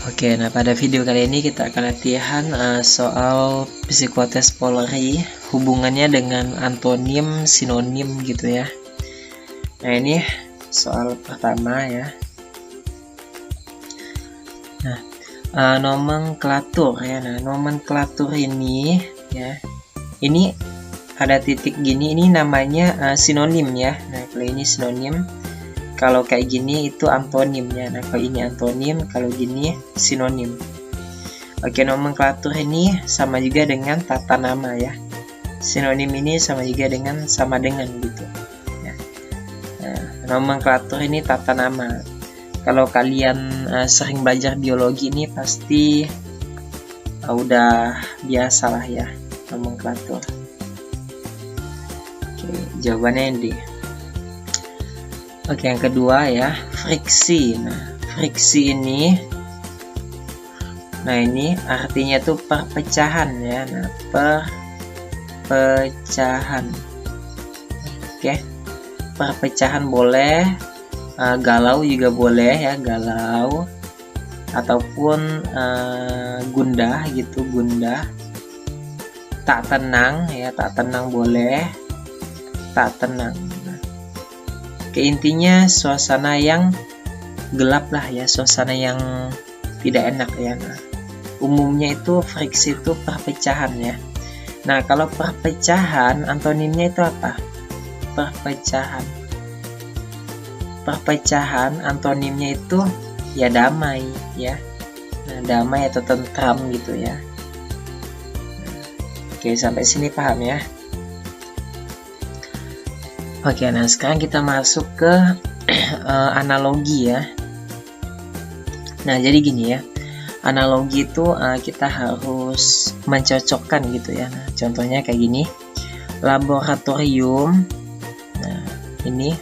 Oke, nah pada video kali ini kita akan latihan soal psikotes Polri, hubungannya dengan antonim, sinonim gitu ya. Nah ini soal pertama ya. Nah, nomenklatur ya. Nah, nomenklatur ini ya. Ini ada titik gini, ini namanya sinonim ya. Nah, kalau ini sinonim. Kalau kayak gini itu antonimnya. Nah, kalau ini antonim, kalau gini sinonim. Oke, nomenklatur ini sama juga dengan tata nama ya. Sinonim ini sama juga dengan sama dengan gitu. Ya. Nah, nomenklatur ini tata nama. Kalau kalian sering belajar biologi ini pasti udah biasa lah ya nomenklatur. Oke, jawabannya yang D. Oke, yang kedua ya, friksi. Nah, friksi ini, nah ini artinya tuh perpecahan ya. Nah, perpecahan. Oke, perpecahan boleh, galau juga boleh ya, galau, ataupun gundah gitu, gundah. Tak tenang ya, tak tenang boleh, tak tenang. Intinya suasana yang gelap lah ya, suasana yang tidak enak ya. Nah, umumnya itu friksi itu perpecahan ya. Nah, kalau perpecahan antonimnya itu apa? Perpecahan. Perpecahan antonimnya itu ya damai ya. Nah, damai atau tentram gitu ya. Oke, sampai sini paham ya. Oke, nah sekarang kita masuk ke analogi ya. Nah, jadi gini ya. Analogi itu kita harus mencocokkan gitu ya. Nah, contohnya kayak gini. Laboratorium. Nah, ini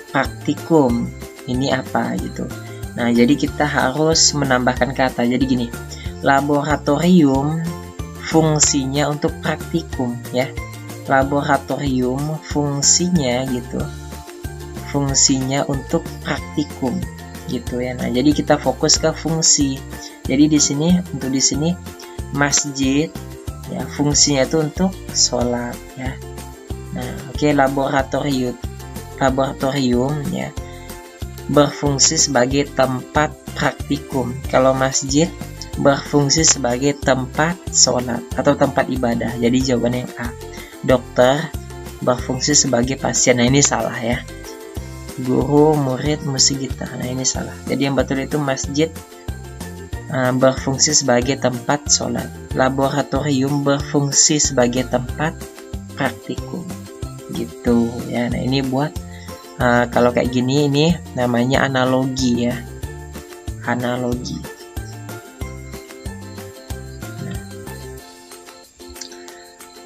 praktikum. Ini apa gitu. Nah, jadi kita harus menambahkan kata. Jadi gini. Laboratorium fungsinya untuk praktikum ya. Laboratorium fungsinya gitu, fungsinya untuk praktikum gitu ya. Nah, jadi kita fokus ke fungsi. Jadi di sini untuk di sini masjid ya, fungsinya itu untuk sholat ya. Nah, oke, laboratorium ya berfungsi sebagai tempat praktikum. Kalau masjid berfungsi sebagai tempat sholat atau tempat ibadah. Jadi jawabannya yang A. Dokter berfungsi sebagai pasien. Nah, ini salah ya. Guru, murid, musik gitar. Nah, ini salah. Jadi yang betul itu masjid berfungsi sebagai tempat sholat. Laboratorium berfungsi sebagai tempat praktikum. Gitu ya. Nah, ini buat kalau kayak gini ini namanya analogi ya. Analogi.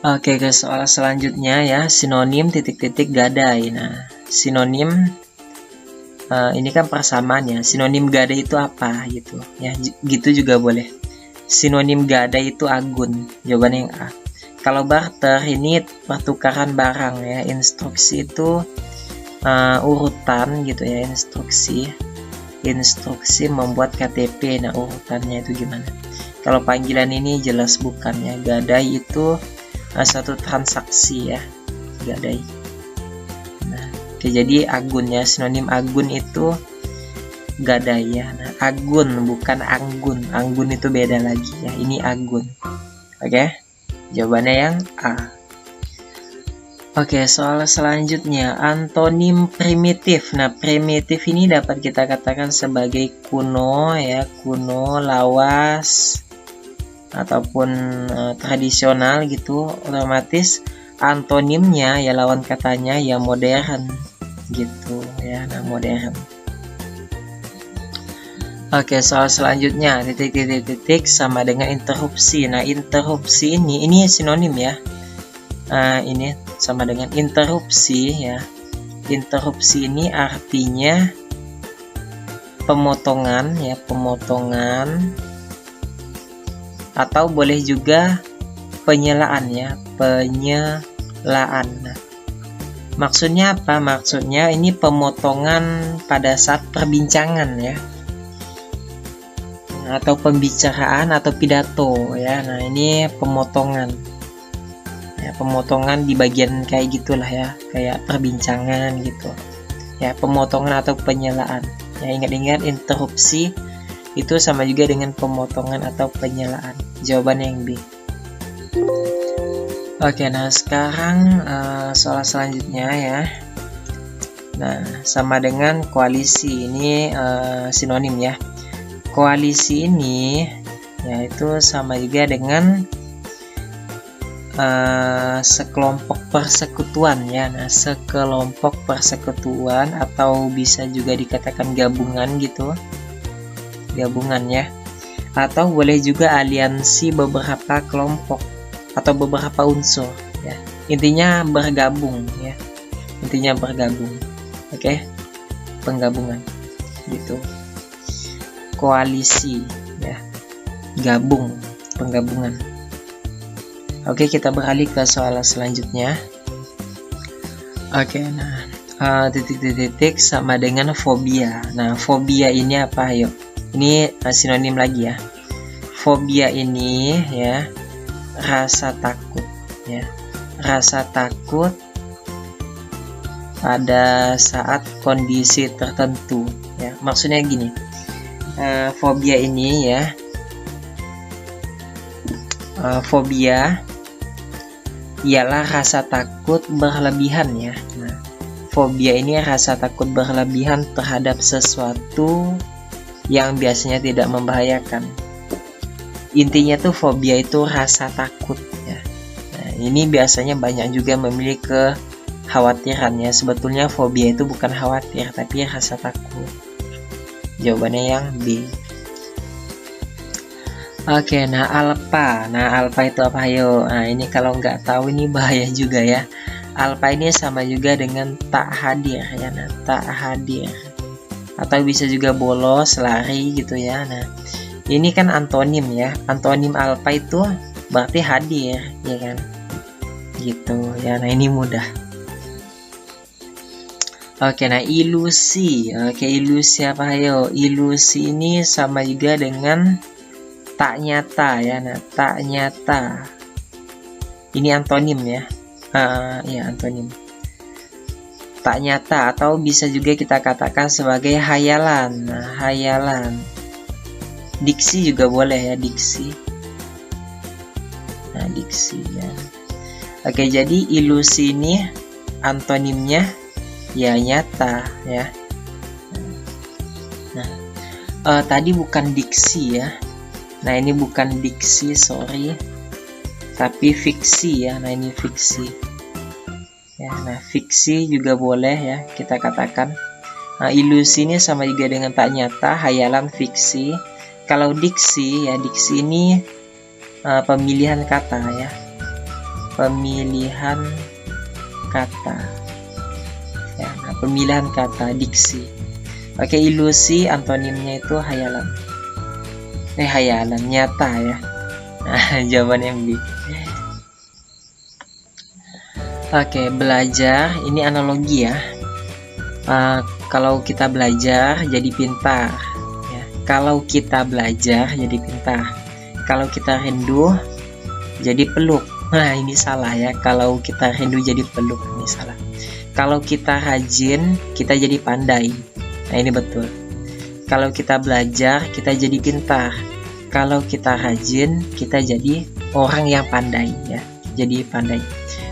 Oke, ke soal selanjutnya ya, sinonim titik-titik gadai. Nah, sinonim ini kan persamaan ya. Sinonim gadai itu apa gitu ya, gitu juga boleh. Sinonim gadai itu agun. Jawabannya yang A. Kalau barter ini pertukaran barang ya. Instruksi itu urutan gitu ya, instruksi membuat KTP. Nah, urutannya itu gimana? Kalau panggilan ini jelas bukan ya. Gadai itu satu transaksi ya, gadai. Nah, oke, jadi agun ya, sinonim agun itu gadai ya. Nah, agun bukan anggun. Anggun itu beda lagi ya. Ini agun. Oke, jawabannya yang A. Oke, soal selanjutnya antonim primitif. Nah, primitif ini dapat kita katakan sebagai kuno ya, kuno, lawas, ataupun tradisional gitu. Otomatis antonimnya ya, lawan katanya ya modern gitu ya. Nah, modern. Oke, soal selanjutnya titik-titik sama dengan interupsi. Nah, interupsi ini sinonim ya. Ini sama dengan interupsi ya. Interupsi ini artinya pemotongan ya, pemotongan, atau boleh juga penyelaan ya, penyelaan. Nah, maksudnya apa? Maksudnya ini pemotongan pada saat perbincangan ya. atau pembicaraan atau pidato ya. Nah, ini pemotongan. Ya, pemotongan di bagian kayak gitulah ya, kayak perbincangan gitu. Ya, pemotongan atau penyelaan. Ya, ingat-ingat interupsi itu sama juga dengan pemotongan atau penyelaan. Jawabannya yang B. Oke, nah sekarang soal selanjutnya ya. Nah, sama dengan koalisi, ini sinonim ya. Koalisi ini yaitu sama juga dengan sekelompok persekutuan ya. Nah, sekelompok persekutuan atau bisa juga dikatakan gabungan gitu. Gabungan ya. Atau boleh juga aliansi beberapa kelompok atau beberapa unsur ya. Intinya bergabung ya. Intinya bergabung. Oke. Penggabungan gitu. Koalisi ya. Gabung, penggabungan. Oke, kita beralih ke soal selanjutnya. Oke, nah titik-titik sama dengan fobia. Nah, fobia ini apa? Ayo, ini sinonim lagi ya. Fobia ini ya rasa takut ya. Rasa takut pada saat kondisi tertentu ya. Maksudnya gini, fobia ini ya, fobia ialah rasa takut berlebihan ya. Nah, fobia ini rasa takut berlebihan terhadap sesuatu yang biasanya tidak membahayakan. Intinya tuh fobia itu rasa takut ya. Nah, ini biasanya banyak juga memiliki kekhawatiran ya. Sebetulnya fobia itu bukan khawatir, tapi rasa takut. Jawabannya yang B. Oke, nah alpha. Nah, alpha itu apa? Ayo. Nah, ini kalau nggak tahu ini bahaya juga ya. Alpha ini sama juga dengan tak hadir ya. Nah, tak hadir. Atau bisa juga bolos, lari gitu ya. Nah, ini kan antonim ya. Antonim alpha itu berarti hadir, ya kan? Gitu ya. Nah, ini mudah. Oke, nah ilusi. Oke, ilusi apa? Ayo. Ilusi ini sama juga dengan tak nyata ya. Nah, tak nyata. Ini antonim ya. Ya, antonim. Tak nyata atau bisa juga kita katakan sebagai hayalan. Nah, hayalan. Diksi juga boleh ya, diksi. Nah, diksi ya. Oke, jadi ilusi ini antonimnya ya nyata ya. Nah, tadi bukan diksi ya. Nah, ini bukan diksi, sorry, tapi fiksi ya. Nah, ini fiksi ya. Nah, fiksi juga boleh ya kita katakan. Nah, ilusi ini sama juga dengan tak nyata, hayalan, fiksi. Kalau diksi ya, diksi ini pemilihan kata ya, pemilihan kata ya. Nah, pemilihan kata, diksi. Oke, ilusi antonimnya itu hayalan. Hayalan, nyata ya. Nah, jawaban yang B. Oke, belajar. Ini analogi ya. Kalau kita belajar jadi pintar ya. Kalau kita belajar jadi pintar. Kalau kita rindu jadi peluk. Nah, ini salah ya. Kalau kita rindu jadi peluk, ini salah. Kalau kita rajin kita jadi pandai. Nah, ini betul. Kalau kita belajar, kita jadi pintar. Kalau kita rajin, kita jadi orang yang pandai ya. Jadi pandai.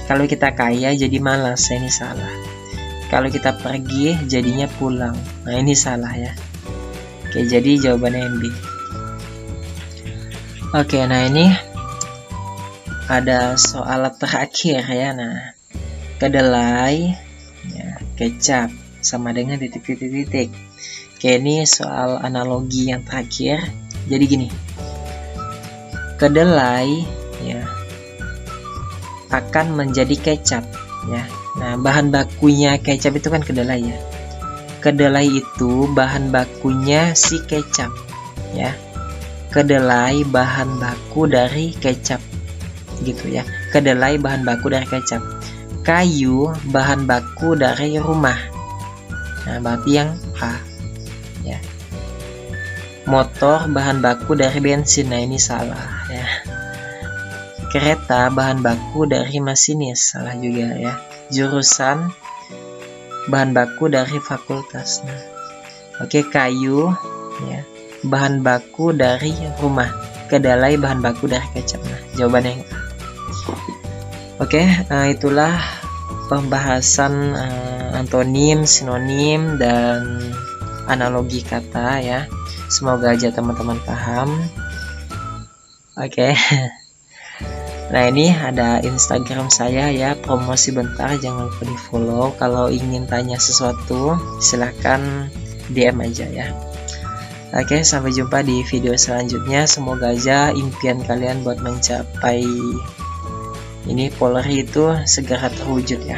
Kalau kita kaya, jadi malas. Ini salah. Kalau kita pergi, jadinya pulang. Nah, ini salah ya. Oke, jadi jawabannya yang B. Oke, nah ini ada soal terakhir ya. Nah, kedelai ya, kecap sama dengan titik-titik. Oke, ini soal analogi yang terakhir. Jadi gini, kedelai ya akan menjadi kecap ya. Nah, bahan bakunya kecap itu kan kedelai ya. Kedelai itu bahan bakunya si kecap ya. Kedelai bahan baku dari kecap gitu ya. Kedelai bahan baku dari kecap. Kayu bahan baku dari rumah. Nah, berarti yang A ya. Motor bahan baku dari bensin, nah ini salah ya. Kereta bahan baku dari masinis, salah juga ya. Jurusan bahan baku dari fakultas. Nah, oke, kayu ya, bahan baku dari rumah. Kedelai bahan baku dari kecap. Nah, jawabannya yang A. Oke, itulah pembahasan antonim, sinonim, dan analogi kata ya. Semoga aja teman-teman paham. Oke. Nah, ini ada Instagram saya ya, promosi bentar, jangan lupa di follow. Kalau ingin tanya sesuatu silahkan DM aja ya. Oke, sampai jumpa di video selanjutnya. Semoga aja impian kalian buat mencapai ini Polri itu segera terwujud ya.